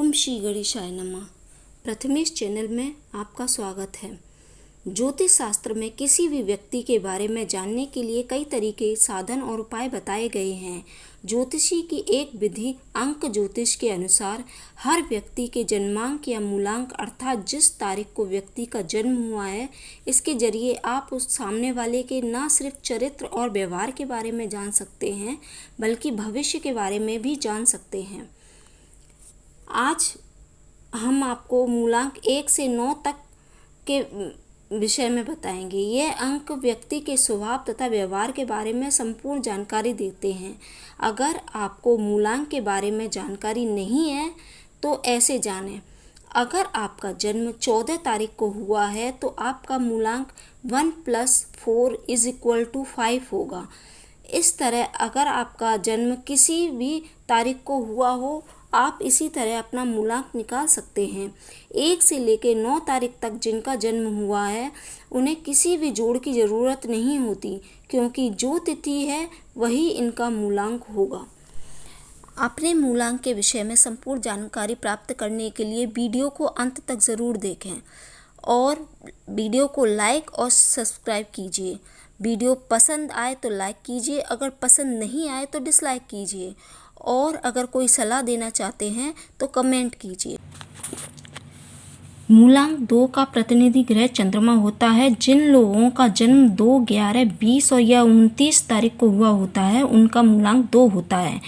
ओम श्री गणेशाय नमः। प्रथमेश चैनल में आपका स्वागत है। ज्योतिष शास्त्र में किसी भी व्यक्ति के बारे में जानने के लिए कई तरीके, साधन और उपाय बताए गए हैं। ज्योतिषी की एक विधि अंक ज्योतिष के अनुसार हर व्यक्ति के जन्मांक या मूलांक अर्थात जिस तारीख को व्यक्ति का जन्म हुआ है, इसके जरिए आप उस सामने वाले के न सिर्फ चरित्र और व्यवहार के बारे में जान सकते हैं, बल्कि भविष्य के बारे में भी जान सकते हैं। आज हम आपको मूलांक 1 से 9 तक के विषय में बताएंगे। यह अंक व्यक्ति के स्वभाव तथा व्यवहार के बारे में संपूर्ण जानकारी देते हैं। अगर आपको मूलांक के बारे में जानकारी नहीं है तो ऐसे जानें। अगर आपका जन्म 14 तारीख को हुआ है तो आपका मूलांक 1 + 4 = 5 होगा। इस तरह अगर आपका जन्म किसी भी तारीख को हुआ हो, आप इसी तरह अपना मूलांक निकाल सकते हैं। 1 से लेकर 9 तारीख तक जिनका जन्म हुआ है, उन्हें किसी भी जोड़ की ज़रूरत नहीं होती, क्योंकि जो तिथि है वही इनका मूलांक होगा। अपने मूलांक के विषय में संपूर्ण जानकारी प्राप्त करने के लिए वीडियो को अंत तक ज़रूर देखें और वीडियो को लाइक और सब्सक्राइब कीजिए। वीडियो पसंद आए तो लाइक कीजिए, अगर पसंद नहीं आए तो डिसलाइक कीजिए, और अगर कोई सलाह देना चाहते हैं तो कमेंट कीजिए। मूलांक 2 का प्रतिनिधि ग्रह चंद्रमा होता है। जिन लोगों का जन्म 2, 11, 20 और या 29 तारीख को हुआ होता है, उनका मूलांक 2 होता है।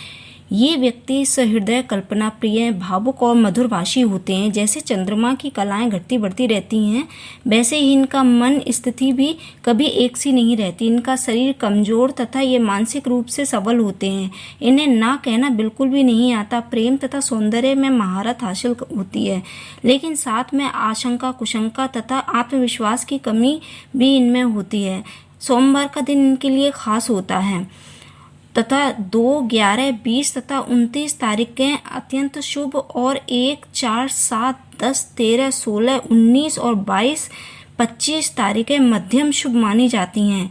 ये व्यक्ति सहृदय, कल्पना प्रिय, भावुक और मधुरभाषी होते हैं। जैसे चंद्रमा की कलाएं घटती बढ़ती रहती हैं, वैसे ही इनका मन स्थिति भी कभी एक सी नहीं रहती। इनका शरीर कमजोर तथा ये मानसिक रूप से सबल होते हैं। इन्हें ना कहना बिल्कुल भी नहीं आता। प्रेम तथा सौंदर्य में महारत हासिल होती है, लेकिन साथ में आशंका, कुशंका तथा आत्मविश्वास की कमी भी इनमें होती है। सोमवार का दिन इनके लिए खास होता है तथा 2, 11, 20 तथा 29 तारीखें अत्यंत शुभ और 1, 4, 7, 10, 13, 16, 19 और 22, 25 तारीखें मध्यम शुभ मानी जाती हैं।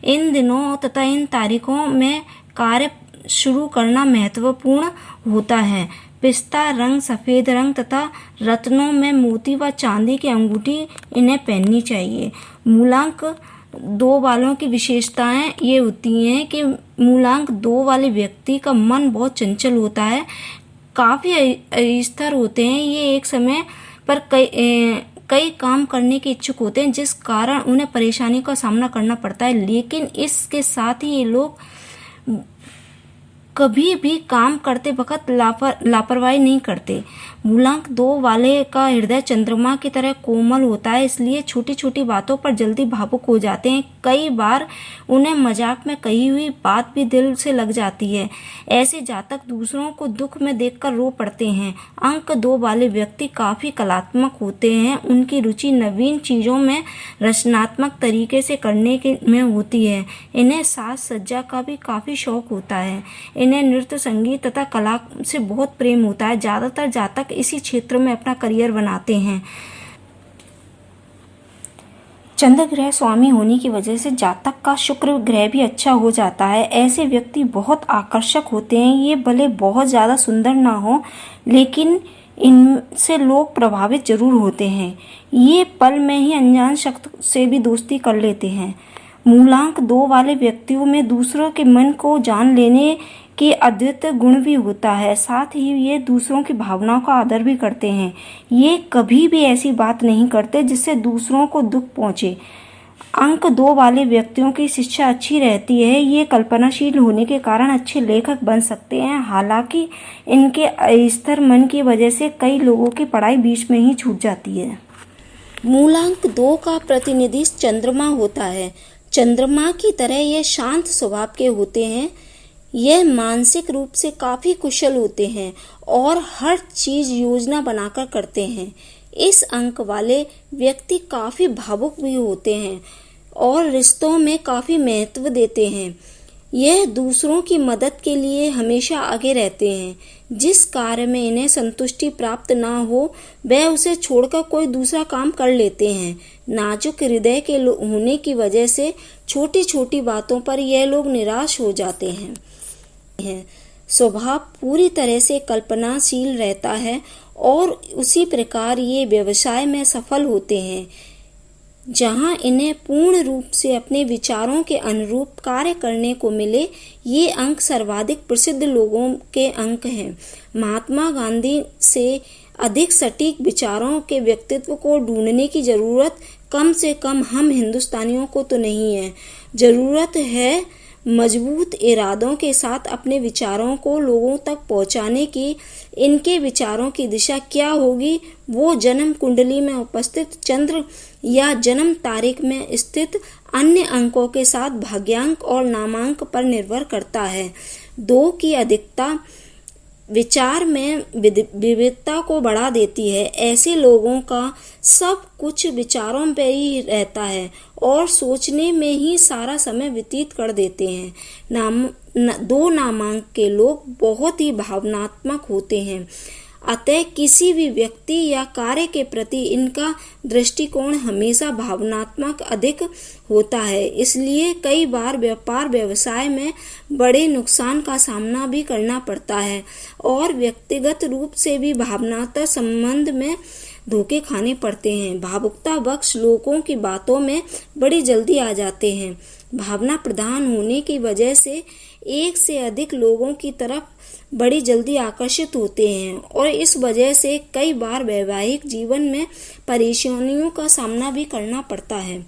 इन दिनों तथा इन तारीखों में कार्य शुरू करना महत्वपूर्ण होता है। पिस्ता रंग, सफ़ेद रंग तथा रत्नों में मोती व चांदी की अंगूठी इन्हें पहननी चाहिए। मूलांक 2 वालों की विशेषताएं ये होती हैं कि मूलांक 2 वाले व्यक्ति का मन बहुत चंचल होता है, काफ़ी स्थिर होते हैं। ये एक समय पर कई काम करने के इच्छुक होते हैं, जिस कारण उन्हें परेशानी का सामना करना पड़ता है, लेकिन इसके साथ ही ये लोग कभी भी काम करते वक्त लापरवाही नहीं करते। मूलांक 2 वाले का हृदय चंद्रमा की तरह कोमल होता है, इसलिए छोटी छोटी बातों पर जल्दी भावुक हो जाते हैं। कई बार उन्हें मजाक में कही हुई बात भी दिल से लग जाती है। ऐसे जातक दूसरों को दुख में देखकर रो पड़ते हैं। अंक 2 वाले व्यक्ति काफ़ी कलात्मक होते हैं। उनकी रुचि नवीन चीज़ों में रचनात्मक तरीके से करने में होती है। इन्हें साज सज्जा का भी काफ़ी शौक होता है। इन्हें नृत्य, संगीत तथा कला से बहुत प्रेम होता है। ज़्यादातर जातक इसी क्षेत्र में अपना करियर बनाते हैं। चंद्र ग्रह स्वामी होने की वजह से जातक का शुक्र ग्रह भी अच्छा हो जाता है। ऐसे व्यक्ति बहुत आकर्षक होते हैं। ये भले बहुत ज़्यादा सुंदर ना हो, लेकिन इनसे लोग प्रभावित जरूर होते हैं। ये पल में ही अनजान शख्स से भी दोस्ती कर लेते हैं। मूलांक 2 वाले व्यक्तियों में दूसरों के मन को जान लेने की अद्वितीय गुण भी होता है। साथ ही ये दूसरों की भावनाओं का आदर भी करते हैं। ये कभी भी ऐसी बात नहीं करते जिससे दूसरों को दुख पहुंचे। अंक 2 वाले व्यक्तियों की शिक्षा अच्छी रहती है। ये कल्पनाशील होने के कारण अच्छे लेखक बन सकते हैं। हालांकि इनके स्थिर मन की वजह से कई लोगों की पढ़ाई बीच में ही छूट जाती है। मूलांक 2 का प्रतिनिधि चंद्रमा होता है। चंद्रमा की तरह ये शांत स्वभाव के होते हैं। यह मानसिक रूप से काफ़ी कुशल होते हैं और हर चीज़ योजना बनाकर करते हैं। इस अंक वाले व्यक्ति काफ़ी भावुक भी होते हैं और रिश्तों में काफ़ी महत्व देते हैं। यह दूसरों की मदद के लिए हमेशा आगे रहते हैं। जिस कार्य में इन्हें संतुष्टि प्राप्त ना हो, वह उसे छोड़कर कोई दूसरा काम कर लेते हैं। नाजुक हृदय के होने की वजह से छोटी छोटी बातों पर यह लोग निराश हो जाते हैं। स्वभाव पूरी तरह से कल्पनाशील रहता है और उसी प्रकार ये व्यवसाय में सफल होते हैं जहां इन्हें पूर्ण रूप से अपने विचारों के अनुरूप कार्य करने को मिले। ये अंक सर्वाधिक प्रसिद्ध लोगों के अंक हैं। महात्मा गांधी से अधिक सटीक विचारों के व्यक्तित्व को ढूंढने की जरूरत कम से कम हम हिंदुस्तानियों को तो नहीं है। जरूरत है मजबूत इरादों के साथ अपने विचारों को लोगों तक पहुंचाने की। इनके विचारों की दिशा क्या होगी वो जन्म कुंडली में उपस्थित चंद्र या जन्म तारीख में स्थित अन्य अंकों के साथ भाग्यांक और नामांक पर निर्भर करता है। 2 की अधिकता विचार में विविधता को बढ़ा देती है। ऐसे लोगों का सब कुछ विचारों पे ही रहता है और सोचने में ही सारा समय व्यतीत कर देते हैं। 2 नामांक के लोग बहुत ही भावनात्मक होते हैं, अतः किसी भी व्यक्ति या कार्य के प्रति इनका दृष्टिकोण हमेशा भावनात्मक अधिक होता है। इसलिए कई बार व्यापार व्यवसाय में बड़े नुकसान का सामना भी करना पड़ता है और व्यक्तिगत रूप से भी भावनात्मक संबंध में धोखे खाने पड़ते हैं। भावुकता बख्श लोगों की बातों में बड़ी जल्दी आ जाते हैं। भावना प्रधान होने की वजह से एक से अधिक लोगों की तरफ बड़ी जल्दी आकर्षित होते हैं और इस वजह से कई बार वैवाहिक जीवन में परेशानियों का सामना भी करना पड़ता है।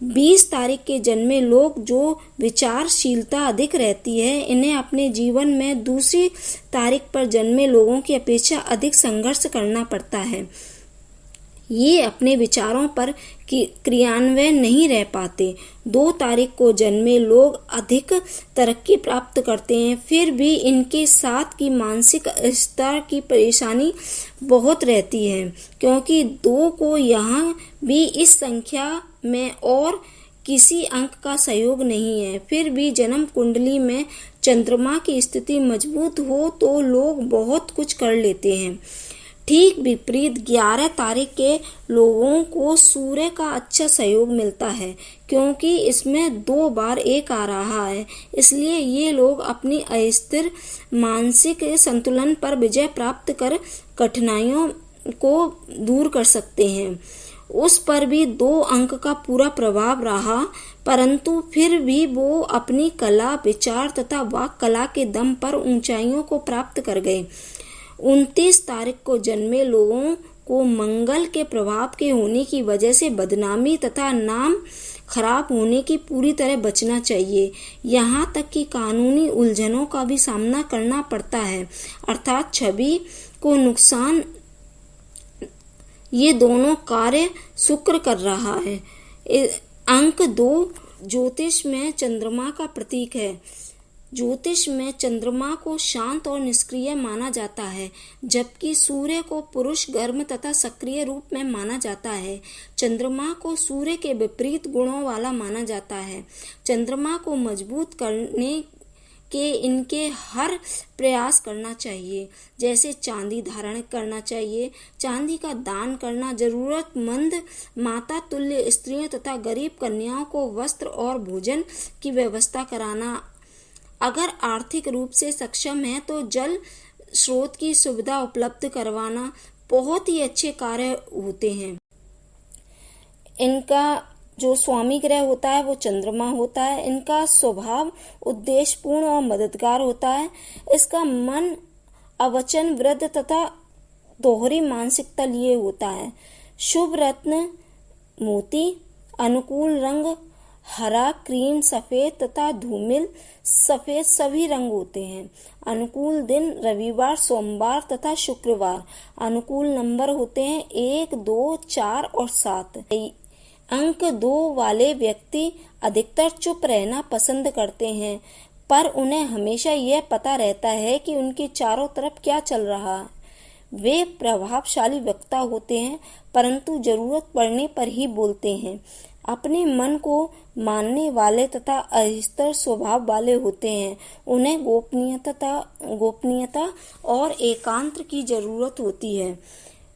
20 तारीख के जन्मे लोग जो विचारशीलता अधिक रहती है, इन्हें अपने जीवन में दूसरी तारीख पर जन्मे लोगों की अपेक्षा अधिक संघर्ष करना पड़ता है। ये अपने विचारों पर क्रियान्वयन नहीं रह पाते। 2 तारीख को जन्मे लोग अधिक तरक्की प्राप्त करते हैं, फिर भी इनके साथ की मानसिक स्तर की परेशानी बहुत रहती है, क्योंकि 2 को यहाँ भी इस संख्या में और किसी अंक का सहयोग नहीं है। फिर भी जन्म कुंडली में चंद्रमा की स्थिति मजबूत हो तो लोग बहुत कुछ कर लेते हैं। ठीक विपरीत 11 तारीख के लोगों को सूर्य का अच्छा सहयोग मिलता है, क्योंकि इसमें 2 बार 1 आ रहा है। इसलिए ये लोग अपनी अस्थिर मानसिक संतुलन पर विजय प्राप्त कर कठिनाइयों को दूर कर सकते हैं। उस पर भी 2 अंक का पूरा प्रभाव रहा, परंतु फिर भी वो अपनी कला, विचार तथा वाक कला के दम पर ऊंचाइयों को प्राप्त कर गए। 29 तारीख को जन्मे लोगों को मंगल के प्रभाव के होने की वजह से बदनामी तथा नाम खराब होने की पूरी तरह बचना चाहिए। यहाँ तक कि कानूनी उलझनों का भी सामना करना पड़ता है, अर्थात छवि को नुकसान। ये दोनों कार्य शुक्र कर रहा है। अंक 2 ज्योतिष में चंद्रमा का प्रतीक है। ज्योतिष में चंद्रमा को शांत और निष्क्रिय माना जाता है, जबकि सूर्य को पुरुष, गर्म तथा सक्रिय रूप में माना जाता है। चंद्रमा को सूर्य के विपरीत गुणों वाला माना जाता है। चंद्रमा को मजबूत करने के इनके हर प्रयास करना चाहिए, जैसे चांदी धारण करना चाहिए, चांदी का दान करना, जरूरतमंद माता तुल्य स्त्रियों तथा गरीब कन्याओं को वस्त्र और भोजन की व्यवस्था कराना। अगर आर्थिक रूप से सक्षम है तो जल स्रोत की सुविधा उपलब्ध करवाना बहुत ही अच्छे कार्य होते हैं। इनका जो स्वामी ग्रह होता है वो चंद्रमा होता है। इनका स्वभाव उद्देश्यपूर्ण और मददगार होता है। इसका मन अवचन, वृद्ध तथा दोहरी मानसिकता लिए होता है। शुभ रत्न मोती, अनुकूल रंग हरा, क्रीम, सफेद तथा धूमिल सफेद सभी रंग होते हैं। अनुकूल दिन रविवार, सोमवार तथा शुक्रवार। अनुकूल नंबर होते हैं 1, 2, 4 और 7। अंक 2 वाले व्यक्ति अधिकतर चुप रहना पसंद करते हैं, पर उन्हें हमेशा यह पता रहता है कि उनके चारों तरफ क्या चल रहा है। वे प्रभावशाली वक्ता होते हैं, परंतु जरूरत पड़ने पर ही बोलते हैं। अपने मन को मानने वाले तथा अस्थिर स्वभाव वाले होते हैं। उन्हें गोपनीयता और एकांत की जरूरत होती है।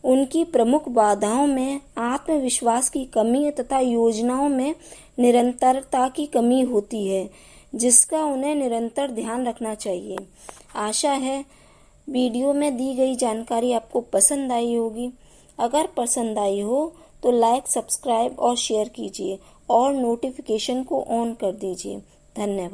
उनकी प्रमुख बाधाओं में आत्मविश्वास की कमी तथा योजनाओं में निरंतरता की कमी होती है, जिसका उन्हें निरंतर ध्यान रखना चाहिए। आशा है वीडियो में दी गई जानकारी आपको पसंद आई होगी। अगर पसंद आई हो तो लाइक, सब्सक्राइब और शेयर कीजिए और नोटिफिकेशन को ऑन कर दीजिए। धन्यवाद।